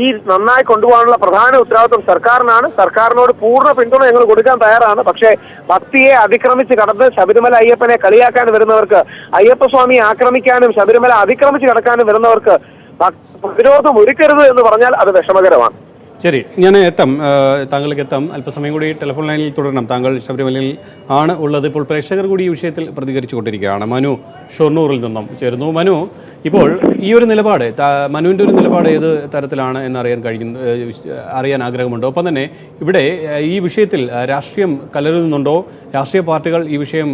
ഈ നന്നായി കൊണ്ടുപോകാനുള്ള പ്രധാന ഉത്തരവാദിത്വം സർക്കാരിനാണ്. സർക്കാരിനോട് പൂർണ്ണ പിന്തുണ ഞങ്ങൾ കൊടുക്കാൻ തയ്യാറാണ്. പക്ഷേ ഭക്തിയെ അതിക്രമിച്ച് കടന്ന് ശബരിമല അയ്യപ്പനെ കളിയാക്കാൻ വരുന്നവർക്ക്, അയ്യപ്പസ്വാമിയെ ആക്രമിക്കാനും ശബരിമല അതിക്രമിച്ച് കടക്കാനും വരുന്നവർക്ക് പ്രതിരോധം ഒരുക്കരുത് എന്ന് പറഞ്ഞാൽ അത് വിഷമകരമാണ്. ശരി, ഞാൻ താങ്കൾക്ക് എത്താം. അല്പസമയം കൂടി ടെലിഫോൺ ലൈനിൽ തുടരണം. താങ്കൾ ശബരിമലയിൽ ആണ് ഉള്ളത്. ഇപ്പോൾ പ്രേക്ഷകർ കൂടി ഈ വിഷയത്തിൽ പ്രതികരിച്ചുകൊണ്ടിരിക്കുകയാണ്. മനു ഷൊർണൂറിൽ നിന്നും ചേരുന്നു. മനു, ഇപ്പോൾ ഈ ഒരു നിലപാട്, മനുവിൻ്റെ ഒരു നിലപാട് ഏത് തരത്തിലാണ് അറിയാൻ ആഗ്രഹമുണ്ടോ? ഒപ്പം തന്നെ ഇവിടെ ഈ വിഷയത്തിൽ രാഷ്ട്രീയം കലരുന്നുണ്ടോ? രാഷ്ട്രീയ പാർട്ടികൾ ഈ വിഷയം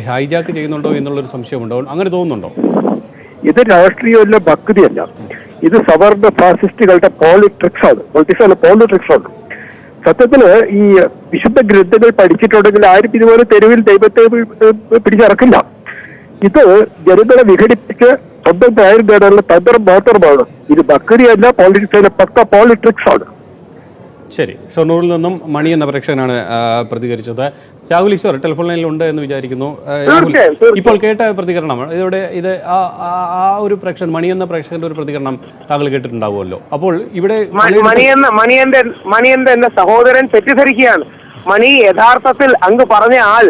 ഹൈജാക്ക് ചെയ്യുന്നുണ്ടോ എന്നുള്ളൊരു സംശയമുണ്ടോ? അങ്ങനെ തോന്നുന്നുണ്ടോ? ഇത് രാഷ്ട്രീയമല്ല, ഭക്തിയല്ല. ഇത് സവർണ ഫാസിസ്റ്റുകളുടെ പോളിട്രിക്സ് ആണ്, പോളിട്രിക്സ് ആണ്. സത്യത്തില് ഈ വിശുദ്ധ ഗ്രന്ഥങ്ങൾ പഠിച്ചിട്ടുണ്ടെങ്കിൽ ആരും ഇതുപോലെ തെരുവിൽ ദൈവത്തെ പിടിച്ചിറക്കില്ല. ഇത് ജനങ്ങളെ വിഘടിപ്പിച്ച് സ്വന്തം കാര്യം നേടാനുള്ള തന്ത്രം മാത്രമാണ്. ഇത് ഭക്തിയല്ല, പോളിറ്റിക്സ് അല്ല, പക്ക പോളിട്രിക്സ് ആണ്. ശരി, ഷൊർണൂരിൽ നിന്നും മണി എന്ന പ്രേക്ഷകനാണ് പ്രതികരിച്ചത്. രാഹുൽ ഈശ്വർ ടെലിഫോൺ ലൈനിൽ ഉണ്ട് എന്ന് വിചാരിക്കുന്നു. ഇപ്പോൾ കേട്ട പ്രതികരണം ഇത് ആ ഒരു പ്രേക്ഷകൻ മണി എന്ന പ്രേക്ഷകന്റെ ഒരു പ്രതികരണം താങ്കൾ കേട്ടിട്ടുണ്ടാവുമല്ലോ. അപ്പോൾ ഇവിടെ മണിയന്റെ എന്റെ സഹോദരൻ തെറ്റിദ്ധരിക്കുകയാണ്. മണി യഥാർത്ഥത്തിൽ അങ്ങ് പറഞ്ഞ ആൾ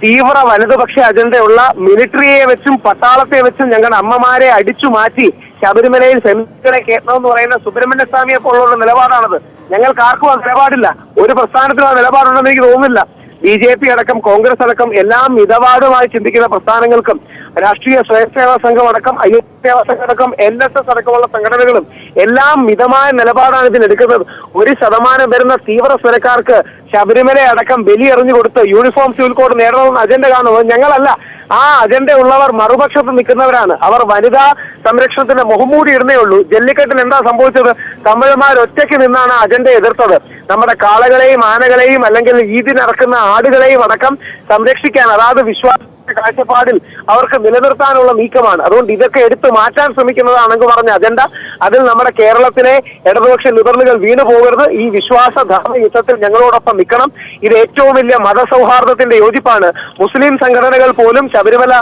തീവ്ര വലതുപക്ഷ അജണ്ടയുള്ള മിലിറ്ററിയെ വെച്ചും പട്ടാളത്തെ വെച്ചും ഞങ്ങളുടെ അമ്മമാരെ അടിച്ചു മാറ്റി ശബരിമലയിൽ സെമിനാരെ കേട്ടണമെന്ന് പറയുന്ന സുബ്രഹ്മണ്യ സ്വാമിയെ പോലുള്ള നിലപാടാണത്. ഞങ്ങൾക്ക് ആർക്കും ആ നിലപാടില്ല. ഒരു പ്രസ്ഥാനത്തിനും ആ നിലപാടുണ്ടെന്ന് എനിക്ക് തോന്നുന്നില്ല. BJP അടക്കം കോൺഗ്രസ് അടക്കം എല്ലാം മിതവാദമായി ചിന്തിക്കുന്ന പ്രസ്ഥാനങ്ങൾക്കും രാഷ്ട്രീയ സ്വയംസേവാ സംഘം അടക്കം അയ്യപ്പ സംഘം അടക്കം LSS അടക്കമുള്ള സംഘടനകളും എല്ലാം മിതമായ നിലപാടാണ് ഇതിനെടുക്കുന്നത്. 1% വരുന്ന തീവ്ര സ്വരക്കാർക്ക് ശബരിമല അടക്കം ബലി എറിഞ്ഞു കൊടുത്ത് യൂണിഫോം സിവിൽ കോഡ് നേടണമെന്ന് അജണ്ട കാണുന്നത് ഞങ്ങളല്ല. ആ അജണ്ട ഉള്ളവർ മറുപക്ഷത്ത് നിൽക്കുന്നവരാണ്. അവർ വനിതാ സംരക്ഷണത്തിന്റെ മുഖംമൂടി ഇടുന്നേ ഉള്ളൂ. ജല്ലിക്കെട്ടിൽ എന്താ സംഭവിച്ചത്? തമിഴന്മാർ ഒറ്റയ്ക്ക് നിന്നാണ് അജണ്ട എതിർത്തത്. നമ്മുടെ കാളകളെയും ആനകളെയും അല്ലെങ്കിൽ ഈദിനിറക്കുന്ന ആടുകളെയും അടക്കം സംരക്ഷിക്കാൻ, അതായത് വിശ്വാസ കാഴ്ചപ്പാടിൽ അവർക്ക് നിലനിർത്താനുള്ള നീക്കമാണ്. അതുകൊണ്ട് ഇതൊക്കെ എടുത്തു മാറ്റാൻ ശ്രമിക്കുന്നതാണെന്ന് പറഞ്ഞ അജണ്ട, അതിൽ നമ്മുടെ കേരളത്തിലെ ഇടതുപക്ഷ ലിബറലുകൾ വീണു പോകരുത്. ഈ വിശ്വാസ ധർമ്മ യുദ്ധത്തിൽ ഞങ്ങളോടൊപ്പം നിൽക്കണം. ഇത് ഏറ്റവും വലിയ മതസൗഹാർദ്ദത്തിന്റെ യോജിപ്പാണ്. മുസ്ലിം സംഘടനകൾ പോലും ശബരിമല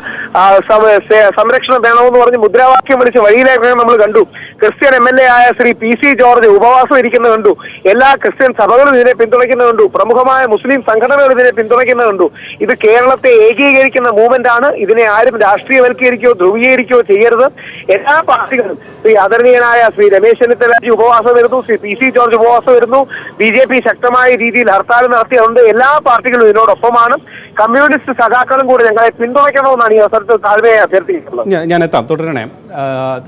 സംരക്ഷണം വേണമെന്ന് പറഞ്ഞ് മുദ്രാവാക്യം വിളിച്ച് വഴിയിലേക്ക് നമ്മൾ കണ്ടു. ക്രിസ്ത്യൻ MLA ആയ ശ്രീ PC ജോർജ് ഉപവാസം ഇരിക്കുന്നത് കണ്ടു. എല്ലാ ക്രിസ്ത്യൻ സഭകളും ഇതിനെ പിന്തുണയ്ക്കുന്നത് കണ്ടു. പ്രമുഖമായ മുസ്ലിം സംഘടനകൾ ഇതിനെ പിന്തുണയ്ക്കുന്നത് കണ്ടു. ഇത് കേരളത്തെ ഏകീകരിക്കുന്ന മൂവ്മെന്റ് ആണ്. ഇതിനെ ആരും രാഷ്ട്രീയവൽക്കരിക്കുകയോ ധ്രുവീകരിക്കുകയോ ചെയ്യരുത്. എല്ലാ പാർട്ടികളും ശ്രീ ആദരണീയനായ ശ്രീ രമേശ് ചെന്നിത്തലജി ഉപവാസം വരുന്നു, ശ്രീ PC ജോർജ് ഉപവാസം വരുന്നു, BJP ശക്തമായ രീതിയിൽ ഹർത്താൽ നടത്തിയുണ്ട്. എല്ലാ പാർട്ടികളും ഇതിനോടൊപ്പമാണ്. കമ്മ്യൂണിസ്റ്റ് സഖാക്കളും കൂടി ഞങ്ങളെ പിന്തുണയ്ക്കണമെന്നാണ് ഈ അവസരത്തിൽ താഴ്മയെ അഭ്യർത്ഥിക്കുന്നത്. ഞാൻ എത്താം, തുടരണേ.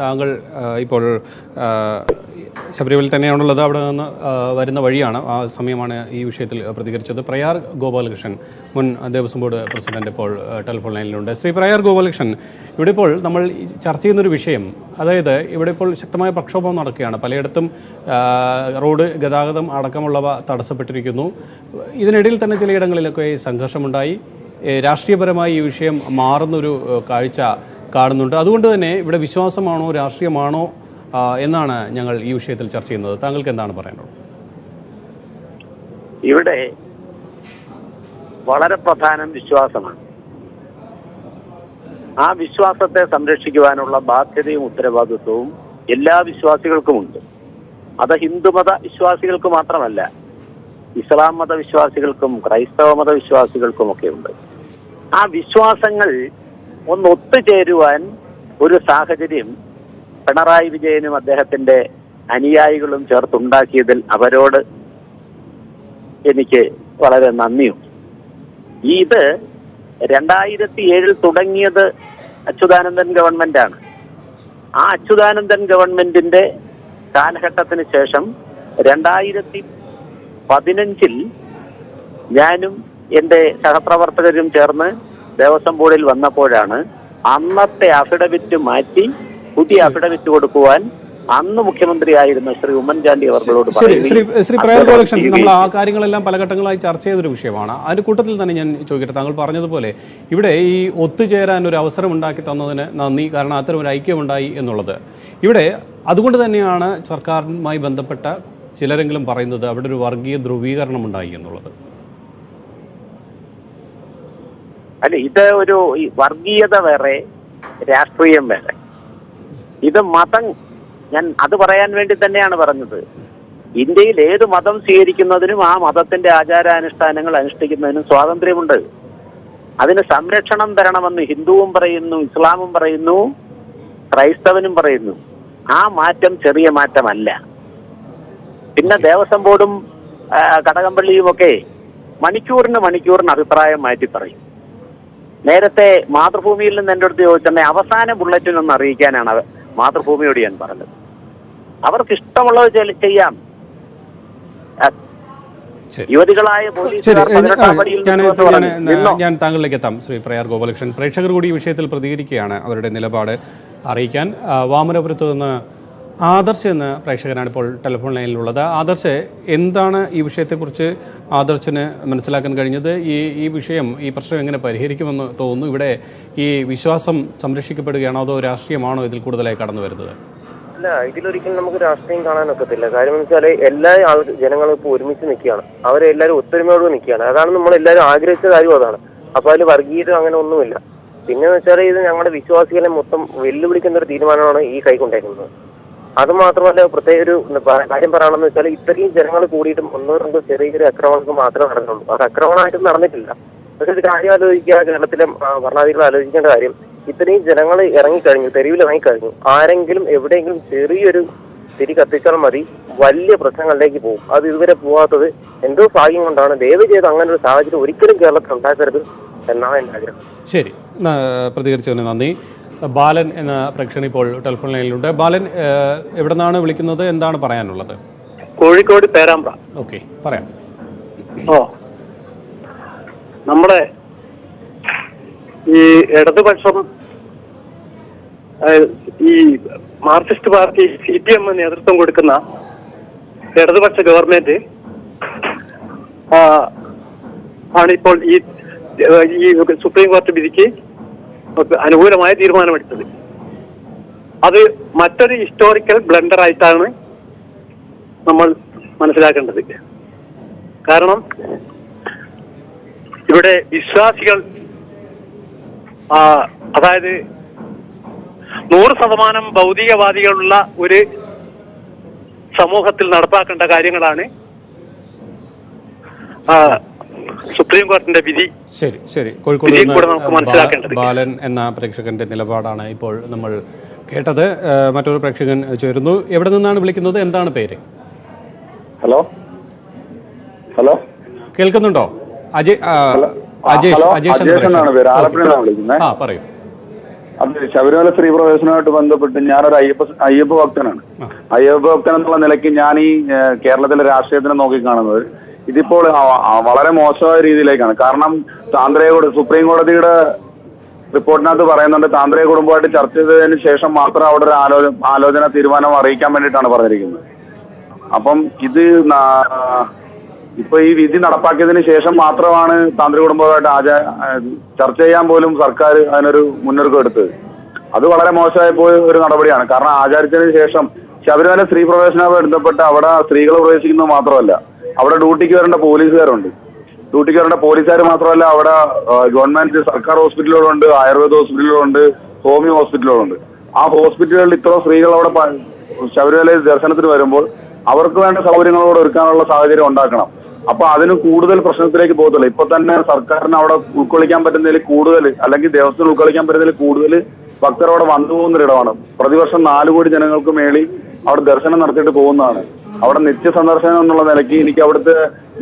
താങ്കൾ ഇപ്പോൾ ശബരിമല തന്നെയാണുള്ളത്, അവിടെ നിന്ന് വരുന്ന വഴിയാണ്, ആ സമയമാണ് ഈ വിഷയത്തിൽ പ്രതികരിച്ചത്. പ്രയാർ ഗോപാലകൃഷ്ണൻ, മുൻ ദേവസ്വം ബോർഡ് പ്രസിഡന്റ്, ഇപ്പോൾ ടെലിഫോൺ ലൈനിലുണ്ട്. ശ്രീ പ്രയാർ ഗോപാലകൃഷ്ണൻ, ഇവിടെ ഇപ്പോൾ നമ്മൾ ചർച്ച ചെയ്യുന്നൊരു വിഷയം, അതായത് ഇവിടെ ഇപ്പോൾ ശക്തമായ പ്രക്ഷോഭം നടക്കുകയാണ്. പലയിടത്തും റോഡ് ഗതാഗതം അടക്കമുള്ളവ തടസ്സപ്പെട്ടിരിക്കുന്നു. ഇതിനിടയിൽ തന്നെ ചിലയിടങ്ങളിലൊക്കെ സംഘർഷമുണ്ടായി. രാഷ്ട്രീയപരമായി ഈ വിഷയം മാറുന്നൊരു കാഴ്ച കാണുന്നുണ്ട്. അതുകൊണ്ട് തന്നെ ഇവിടെ വിശ്വാസമാണോ രാഷ്ട്രീയമാണോ എന്നാണ് ഞങ്ങൾ ഈ വിഷയത്തിൽ ചർച്ച ചെയ്യുന്നത്. താങ്കൾക്ക് എന്താണ് പറയാനുള്ളത്? ഇവിടെ വളരെ പ്രധാനം വിശ്വാസമാണ്. ആ വിശ്വാസത്തെ സംരക്ഷിക്കുവാനുള്ള ബാധ്യതയും ഉത്തരവാദിത്വവും എല്ലാ വിശ്വാസികൾക്കുമുണ്ട്. അത് ഹിന്ദുമത വിശ്വാസികൾക്ക് മാത്രമല്ല, ഇസ്ലാം മത വിശ്വാസികൾക്കും ക്രൈസ്തവ മത വിശ്വാസികൾക്കുമൊക്കെ ഉണ്ട്. ആ വിശ്വാസങ്ങൾ ഒന്ന് ഒത്തുചേരുവാൻ ഒരു സാഹചര്യം പിണറായി വിജയനും അദ്ദേഹത്തിന്റെ അനുയായികളും ചേർത്തുണ്ടാക്കിയതിൽ അവരോട് എനിക്ക് വളരെ നന്ദിയുണ്ട്. ഇത് 2007 തുടങ്ങിയത് അച്യുതാനന്ദൻ ഗവൺമെന്റാണ്. ആ അച്യുതാനന്ദൻ ഗവൺമെന്റിന്റെ കാലഘട്ടത്തിന് ശേഷം 2015 ഞാനും എൻ്റെ സഹപ്രവർത്തകരും ചേർന്ന് ദേവസ്വം ബോർഡിൽ വന്നപ്പോഴാണ് അന്നത്തെ അഫിഡവിറ്റ് മാറ്റി പുതിയ അഫിഡവിറ്റ് കൊടുക്കുവാൻ അന്ന് മുഖ്യമന്ത്രിയായിരുന്ന ശ്രീ ഉമ്മൻചാണ്ടി അവர்களോട് ശ്രീ പ്രയാർ ഗോപാലകൃഷ്ണൻ, നമ്മൾ ആ കാര്യങ്ങളെല്ലാം പല ഘട്ടങ്ങളായി ചർച്ച ചെയ്തൊരു വിഷയമാണ്. അതിന്റെ കൂട്ടത്തിൽ തന്നെ ഞാൻ ചോദിക്കട്ടെ, താങ്കൾ പറഞ്ഞതുപോലെ ഇവിടെ ഈ ഒത്തുചേരാൻ ഒരു അവസരം ഉണ്ടാക്കി തന്നതിന് നന്ദി, കാരണം അത്തരം ഒരു ഐക്യമുണ്ടായി എന്നുള്ളത്. ഇവിടെ അതുകൊണ്ട് തന്നെയാണ് സർക്കാരുമായി ബന്ധപ്പെട്ട ചിലരെങ്കിലും പറയുന്നത് അവിടെ ഒരു വർഗീയ ധ്രുവീകരണം ഉണ്ടായി എന്നുള്ളത്. അല്ല, ഇത് ഒരു വർഗീയത വേറെ, രാഷ്ട്രീയം വേറെ. ഇത് മതം, ഞാൻ അത് പറയാൻ വേണ്ടി തന്നെയാണ് പറഞ്ഞത്. ഇന്ത്യയിൽ ഏത് മതം സ്വീകരിക്കുന്നതിനും ആ മതത്തിന്റെ ആചാരാനുഷ്ഠാനങ്ങൾ അനുഷ്ഠിക്കുന്നതിനും സ്വാതന്ത്ര്യമുണ്ട്. അതിന് സംരക്ഷണം തരണമെന്ന് ഹിന്ദുവും പറയുന്നു, ഇസ്ലാമും പറയുന്നു, ക്രൈസ്തവനും പറയുന്നു. ആ മാറ്റം ചെറിയ മാറ്റമല്ല. പിന്നെ ദേവസ്വം ബോർഡും കടകംപള്ളിയുമൊക്കെ മണിക്കൂറിന് അഭിപ്രായം മാറ്റി പറയും. നേരത്തെ മാതൃഭൂമിയിൽ നിന്ന് എൻ്റെ അടുത്ത് ചോദിച്ചെന്നെ അവസാന ബുള്ളറ്റിനൊന്ന് അറിയിക്കാനാണ് മാതൃഭൂമിയോട് ഞാൻ പറഞ്ഞത്. അവർക്ക് ഇഷ്ടമുള്ളത് ചെയ്യാം. യുവതികളായ ഞാൻ താങ്കളിലേക്ക് എത്താം. ശ്രീ പ്രയാർ ഗോപാലകൃഷ്ണൻ, പ്രേക്ഷകർ കൂടി ഈ വിഷയത്തിൽ പ്രതികരിക്കുകയാണ്, അവരുടെ നിലപാട് അറിയിക്കാൻ. വാമനപുരത്ത് നിന്ന് ആദർശ് എന്ന പ്രേക്ഷകനാണ് ഇപ്പോൾ ടെലിഫോൺ ലൈനിലുള്ളത്. ആദർശ്, എന്താണ് ഈ വിഷയത്തെക്കുറിച്ച് ആദർശിന് മനസ്സിലാക്കാൻ കഴിഞ്ഞത്? ഈ വിഷയം, ഈ പ്രശ്നം എങ്ങനെ പരിഹരിക്കുമെന്ന് തോന്നുന്നു? ഇവിടെ ഈ വിശ്വാസം സംരക്ഷിക്കപ്പെടുകയാണോ അതോ രാഷ്ട്രീയമാണോ ഇതിൽ കൂടുതലായി കടന്നു വരുന്നത്? ഇല്ല, ഇതിലൊരിക്കലും നമുക്ക് രാഷ്ട്രീയം കാണാനൊക്കത്തില്ല. കാര്യം എന്ന് വെച്ചാൽ എല്ലാ ജനങ്ങളും ഇപ്പോൾ ഒരുമിച്ച് നിൽക്കുകയാണ്, അവരെല്ലാവരും ഒത്തൊരുമയോട് നിൽക്കുകയാണ്. അതാണ് നമ്മളെല്ലാവരും ആഗ്രഹിച്ച കാര്യം, അതാണ്. അപ്പൊ അതിൽ വർഗീയത അങ്ങനെ ഒന്നുമില്ല. പിന്നെന്ന് വെച്ചാൽ ഇത് ഞങ്ങളുടെ വിശ്വാസികളെ മൊത്തം വെല്ലുവിളിക്കുന്ന ഒരു തീരുമാനമാണ് ഈ കൈക്കൊണ്ടേക്കുന്നത്. അത് മാത്രമല്ല, പ്രത്യേക ഒരു കാര്യം പറയണമെന്ന് വെച്ചാൽ ഇത്രയും ജനങ്ങൾ കൂടിയിട്ടും ഒന്നോ രണ്ടോ ചെറിയ ചെറിയ ആക്രമണങ്ങൾ മാത്രമേ നടന്നുള്ളൂ. അത് ആക്രമണമായിട്ടും നടന്നിട്ടില്ല. പക്ഷെ ഒരു കാര്യം ആലോചിക്കുക, കേരളത്തിലെ ഭരണാധികാരികൾ ആലോചിക്കേണ്ട കാര്യം, ഇത്രയും ജനങ്ങൾ ഇറങ്ങിക്കഴിഞ്ഞു, തെരുവിൽ ഇറങ്ങിക്കഴിഞ്ഞു. ആരെങ്കിലും എവിടെയെങ്കിലും ചെറിയൊരു തിരി കത്തിച്ചാൽ മതി, വലിയ പ്രശ്നങ്ങളിലേക്ക് പോകും. അത് ഇതുവരെ പോകാത്തത് എന്തോ ഭാഗ്യം കൊണ്ടാണ്. ദയവ് ചെയ്ത് അങ്ങനെ ഒരു സാഹചര്യം ഒരിക്കലും കേരളത്തിൽ ഉണ്ടാക്കരുത് എന്നാണ് എൻ്റെ ആഗ്രഹം. ശരി, പ്രതികരിച്ചതിന് നന്ദി. ബാലൻ എന്ന പ്രേക്ഷകൻ ഇപ്പോൾ ടെലിഫോൺ ലൈനിലുണ്ട്. ബാലൻ, എവിടെ നിന്നാണ് വിളിക്കുന്നത്? എന്താണ് പറയാനുള്ളത്? കോഴിക്കോട് പേരാമ്പ്ര. ഓക്കെ, പറയാം. നമ്മുടെ ഈ ഇടതുപക്ഷം, ഈ മാർക്സിസ്റ്റ് പാർട്ടി CPM നേതൃത്വം കൊടുക്കുന്ന ഇടതുപക്ഷ ഗവൺമെന്റ് ആണിപ്പോൾ ഈ സുപ്രീം കോടതി വിധിക്ക് അനുകൂലമായ തീരുമാനമെടുത്തത്. അത് മറ്റൊരു ഹിസ്റ്റോറിക്കൽ ബ്ലണ്ടർ ആയിട്ടാണ് നമ്മൾ മനസ്സിലാക്കേണ്ടത്. കാരണം ഇവിടെ വിശ്വാസികൾ, അതായത് 100% ഭൗതികവാദികളുള്ള ഒരു സമൂഹത്തിൽ നടപ്പാക്കേണ്ട കാര്യങ്ങളാണ് സുപ്രീം കോടതിന്റെ വിധി. ശരി ശരി, കോഴിക്കോട് ബാലൻ എന്ന പ്രേക്ഷകന്റെ നിലപാടാണ് ഇപ്പോൾ നമ്മൾ കേട്ടത്. മറ്റൊരു പ്രേക്ഷകൻ ചേരുന്നു. എവിടെ നിന്നാണ് വിളിക്കുന്നത്? എന്താണ് പേര്? ഹലോ ഹലോ, കേൾക്കുന്നുണ്ടോ? പറയൂ. അത് ശബരിമല സ്ത്രീ പ്രവേശനവുമായിട്ട് ബന്ധപ്പെട്ട് ഞാനൊരു അയ്യപ്പ ഭക്തനാണ്. അയ്യപ്പ ഭക്തൻ എന്നുള്ള നിലയ്ക്ക് ഞാൻ ഈ കേരളത്തിലെ രാഷ്ട്രീയത്തിനെ നോക്കിക്കാണുന്നത് ഇതിപ്പോൾ വളരെ മോശമായ രീതിയിലേക്കാണ്. കാരണം സുപ്രീം കോടതിയുടെ റിപ്പോർട്ടിനകത്ത് പറയുന്നുണ്ട്, താന്ത്രിക കുടുംബമായിട്ട് ചർച്ച ചെയ്തതിന് ശേഷം മാത്രം അവിടെ ഒരു ആലോചന തീരുമാനം അറിയിക്കാൻ വേണ്ടിയിട്ടാണ് പറഞ്ഞിരിക്കുന്നത്. അപ്പം ഇത് ഇപ്പൊ ഈ വിധി നടപ്പാക്കിയതിന് ശേഷം മാത്രമാണ് താന്ത്രിക കുടുംബമായിട്ട് ചർച്ച ചെയ്യാൻ പോലും സർക്കാർ അതിനൊരു മുന്നൊരുക്കം എടുത്തത്. അത് വളരെ മോശമായി പോയ ഒരു നടപടിയാണ്. കാരണം ആചാരിച്ചതിന് ശേഷം ശബരിമല സ്ത്രീ പ്രവേശനവുമായി ബന്ധപ്പെട്ട് അവിടെ സ്ത്രീകൾ പ്രവേശിക്കുന്നത് മാത്രമല്ല, അവിടെ ഡ്യൂട്ടിക്ക് വരേണ്ട പോലീസുകാരുണ്ട്. ഡ്യൂട്ടിക്ക് വരേണ്ട പോലീസുകാർ മാത്രമല്ല, അവിടെ ഗവൺമെന്റ് സർക്കാർ ഹോസ്പിറ്റലുകളുണ്ട്, ആയുർവേദ ഹോസ്പിറ്റലുകളുണ്ട്, ഹോമിയോ ഹോസ്പിറ്റലുകളുണ്ട്. ആ ഹോസ്പിറ്റലുകളിൽ ഇത്ര സ്ത്രീകൾ അവിടെ ശബരിമല ദർശനത്തിന് വരുമ്പോൾ അവർക്ക് വേണ്ട സൗകര്യങ്ങളോട് ഒരുക്കാനുള്ള സാഹചര്യം ഉണ്ടാക്കണം. അപ്പൊ അതിന് കൂടുതൽ പ്രശ്നത്തിലേക്ക് പോകത്തില്ല. ഇപ്പൊ തന്നെ സർക്കാരിന് അവിടെ ഉൾക്കൊള്ളിക്കാൻ പറ്റുന്നതിൽ കൂടുതൽ, അല്ലെങ്കിൽ ദേവസ്വം ഉൾക്കൊള്ളിക്കാൻ പറ്റുന്നതിൽ കൂടുതൽ ഭക്തർ അവിടെ വന്നു പോകുന്നൊരിടമാണ്. പ്രതിവർഷം 4 കോടി ജനങ്ങൾക്ക് മേളിൽ അവിടെ ദർശനം നടത്തിയിട്ട് പോകുന്നതാണ്. അവിടെ നിത്യ സന്ദർശനം എന്നുള്ള നിലയ്ക്ക്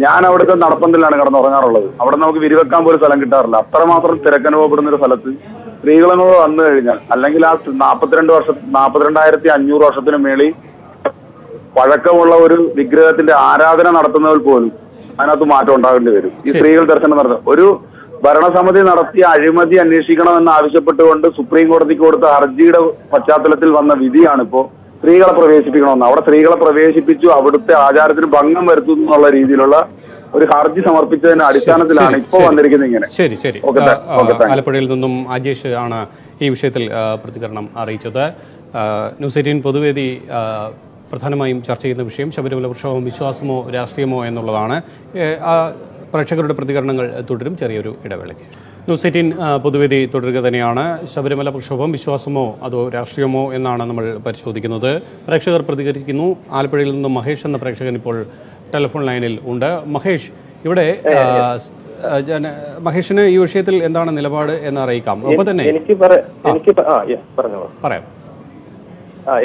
ഞാൻ അവിടുത്തെ നടപ്പന്തലാണ് കിടന്നുറങ്ങാറുള്ളത്. അവിടെ നമുക്ക് വിരിവെക്കാൻ പോലും സ്ഥലം കിട്ടാറില്ല. അത്രമാത്രം തിരക്കനുഭവപ്പെടുന്ന ഒരു സ്ഥലത്ത് സ്ത്രീകളെന്നോട് വന്നു കഴിഞ്ഞാൽ, അല്ലെങ്കിൽ ആ 42,500 വർഷത്തിന് മേളിൽ പഴക്കമുള്ള ഒരു വിഗ്രഹത്തിന്റെ ആരാധന നടത്തുന്നവർ പോലും അതിനകത്ത് മാറ്റം ഉണ്ടാകേണ്ടി വരും. ഈ സ്ത്രീകൾ ദർശനം നടത്തും. ഒരു ഭരണസമിതി നടത്തിയ അഴിമതി അന്വേഷിക്കണമെന്ന് ആവശ്യപ്പെട്ടുകൊണ്ട് സുപ്രീം കോടതിക്ക് കൊടുത്ത ഹർജിയുടെ പശ്ചാത്തലത്തിൽ വന്ന വിധിയാണിപ്പോ സ്ത്രീകളെ പ്രവേശിപ്പിക്കണമെന്ന്. അവിടെ സ്ത്രീകളെ പ്രവേശിപ്പിച്ചു, അവിടുത്തെ ആചാരത്തിന് ഭംഗം വരുത്തുന്നു എന്നുള്ള രീതിയിലുള്ള ഒരു ഹർജി സമർപ്പിച്ചതിന്റെ അടിസ്ഥാനത്തിലാണ് ഇപ്പോൾ വന്നിരിക്കുന്നത് ഇങ്ങനെ. ശരി ശരി, ആലപ്പുഴയിൽ നിന്നും അജേഷ് ആണ് ഈ വിഷയത്തിൽ പ്രതികരണം അറിയിച്ചത്. ന്യൂസ് 18 പൊതുവേദി പ്രധാനമായും ചർച്ച ചെയ്യുന്ന വിഷയം ശബരിമല പ്രക്ഷോഭം വിശ്വാസമോ രാഷ്ട്രീയമോ എന്നുള്ളതാണ്. പ്രേക്ഷകരുടെ പ്രതികരണങ്ങൾ തുടരും ചെറിയൊരു ഇടവേളയ്ക്ക്. ന്യൂസ് 18 പൊതുവേദി തുടരുക തന്നെയാണ്. ശബരിമല പ്രക്ഷോഭം വിശ്വാസമോ അതോ രാഷ്ട്രീയമോ എന്നാണ് നമ്മൾ പരിശോധിക്കുന്നത്. പ്രേക്ഷകർ പ്രതികരിക്കുന്നു. ആലപ്പുഴയിൽ നിന്നും മഹേഷ് എന്ന പ്രേക്ഷകൻ ഇപ്പോൾ ടെലിഫോൺ ലൈനിൽ ഉണ്ട്. മഹേഷ്, ഇവിടെ മഹേഷിന് ഈ വിഷയത്തിൽ എന്താണ് നിലപാട് എന്ന് അറിയിക്കാം. ഒപ്പം തന്നെ പറയാം.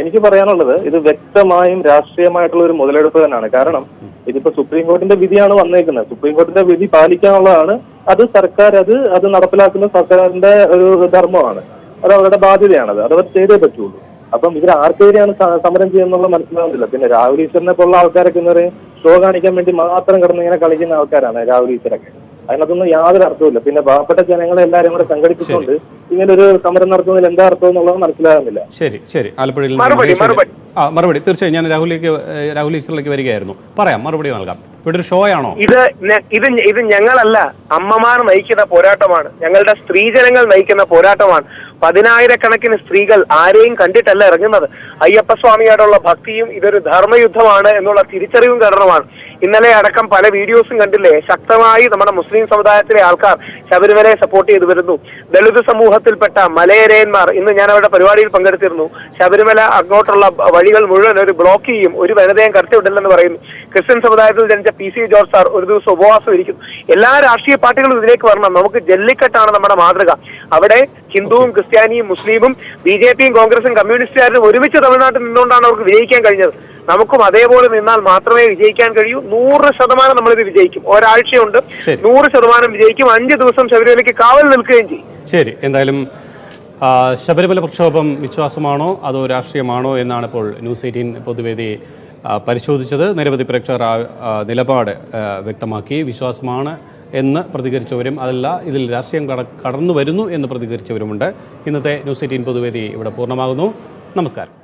എനിക്ക് പറയാനുള്ളത്, ഇത് വ്യക്തമായും രാഷ്ട്രീയമായിട്ടുള്ള ഒരു മുതലെടുപ്പ് തന്നെയാണ്. കാരണം ഇതിപ്പോ സുപ്രീം കോടതിന്റെ വിധിയാണ് വന്നേക്കുന്നത്. സുപ്രീം കോടതിന്റെ വിധി പാലിക്കാനുള്ളതാണ്. അത് സർക്കാർ അത് നടപ്പിലാക്കുന്ന സർക്കാരിന്റെ ഒരു ധർമ്മമാണ്. അത് അവരുടെ ബാധ്യതയാണത്. അതവർ ചെയ്തേ പറ്റുള്ളൂ. അപ്പം ഇവർ ആർക്കെതിരെയാണ് സമരം ചെയ്യുന്നുള്ള മനസ്സിലാവുന്നില്ല. പിന്നെ രാഹുൽ ഈശ്വറിനെ പോലുള്ള ആൾക്കാരൊക്കെ എന്ന് പറയും ഷോ കാണിക്കാൻ വേണ്ടി മാത്രം കിടന്ന് ഇങ്ങനെ കളിക്കുന്ന ആൾക്കാരാണ് രാഹുൽ ഈശ്വരൊക്കെ. അതിനകത്തൊന്നും യാതൊരു അർത്ഥമില്ല. പിന്നെ പാവപ്പെട്ട ജനങ്ങളെ എല്ലാവരും കൂടെ സംഘടിപ്പിച്ചുകൊണ്ട് ഇങ്ങനെ ഒരു സമരം നടത്തുന്നതിൽ എന്താ അർത്ഥം എന്നുള്ളത് മനസ്സിലാകുന്നില്ല. ശരി ശരി, ആലപ്പുഴയിൽ മറുപടി തീർച്ചയായും ഞാൻ രാഹുൽ ഈശ്വറിലേക്ക് വരികയായിരുന്നു. പറയാം, മറുപടി നൽകാം. ഇവിടെ ഒരു ഷോ ആണോ? ഇത് ഞങ്ങളല്ല, അമ്മമാർ നയിക്കുന്ന പോരാട്ടമാണ്. ഞങ്ങളുടെ സ്ത്രീജനങ്ങൾ നയിക്കുന്ന പോരാട്ടമാണ്. 10,000-കണക്കിന് സ്ത്രീകൾ ആരെയും കണ്ടിട്ടല്ല ഇറങ്ങുന്നത്. അയ്യപ്പസ്വാമിയോടുള്ള ഭക്തിയും ഇതൊരു ധർമ്മയുദ്ധമാണ് എന്നുള്ള തിരിച്ചറിവും കാരണമാണ്. ഇന്നലെ അടക്കം പല വീഡിയോസും കണ്ടില്ലേ, ശക്തമായി നമ്മുടെ മുസ്ലിം സമുദായത്തിലെ ആൾക്കാർ ശബരിമലയെ സപ്പോർട്ട് ചെയ്തു വരുന്നു. ദളിത് സമൂഹത്തിൽപ്പെട്ട മലയരയന്മാർ, ഇന്ന് ഞാൻ അവരുടെ പരിപാടിയിൽ പങ്കെടുത്തിരുന്നു, ശബരിമല അങ്ങോട്ടുള്ള വഴികൾ മുഴുവൻ ഒരു ബ്ലോക്ക് ചെയ്യും, ഒരു വനിതയും കടത്തിവിടില്ലെന്ന് പറയുന്നു. ക്രിസ്ത്യൻ സമുദായത്തിൽ ജനിച്ച PC ജോർജ് സാർ ഒരു ദിവസം ഉപവാസം ഇരിക്കും. എല്ലാ രാഷ്ട്രീയ പാർട്ടികളും ഇതിലേക്ക് വരണം. നമുക്ക് ജല്ലിക്കെട്ടാണ് നമ്മുടെ മാതൃക. അവിടെ ഹിന്ദുവും ക്രിസ്ത്യാനിയും മുസ്ലിമും BJPയും കോൺഗ്രസും കമ്മ്യൂണിസ്റ്റുകാരും ഒരുമിച്ച് തമിഴ്നാട്ടിൽ നിന്നുകൊണ്ടാണ് അവർക്ക് വിജയിക്കാൻ കഴിഞ്ഞത്. നമുക്കും അതേപോലെ നിന്നാൽ മാത്രമേ വിജയിക്കാൻ കഴിയൂ. 100% നമ്മളിത് വിജയിക്കും. ഒരാഴ്ചയുണ്ട്, 100% വിജയിക്കും. 5 ദിവസം ശബരിമലയ്ക്ക് കാവൽ നിൽക്കുകയും ചെയ്യും. ശരി, എന്തായാലും ശബരിമല പ്രക്ഷോഭം വിശ്വാസമാണോ അതോ രാഷ്ട്രീയമാണോ എന്നാണ് ഇപ്പോൾ ന്യൂസ് 18 പൊതുവേദി പരിശോധിച്ചത്. നിരവധി പ്രേക്ഷകർ നിലപാട് വ്യക്തമാക്കി. വിശ്വാസമാണ് എന്ന് പ്രതികരിച്ചവരും അതല്ല ഇതിൽ രാഷ്ട്രീയം കടന്നു വരുന്നു എന്ന് പ്രതികരിച്ചവരുമുണ്ട്. ഇന്നത്തെ ന്യൂസ് 18 പൊതുവേദി ഇവിടെ പൂർണ്ണമാകുന്നു. നമസ്കാരം.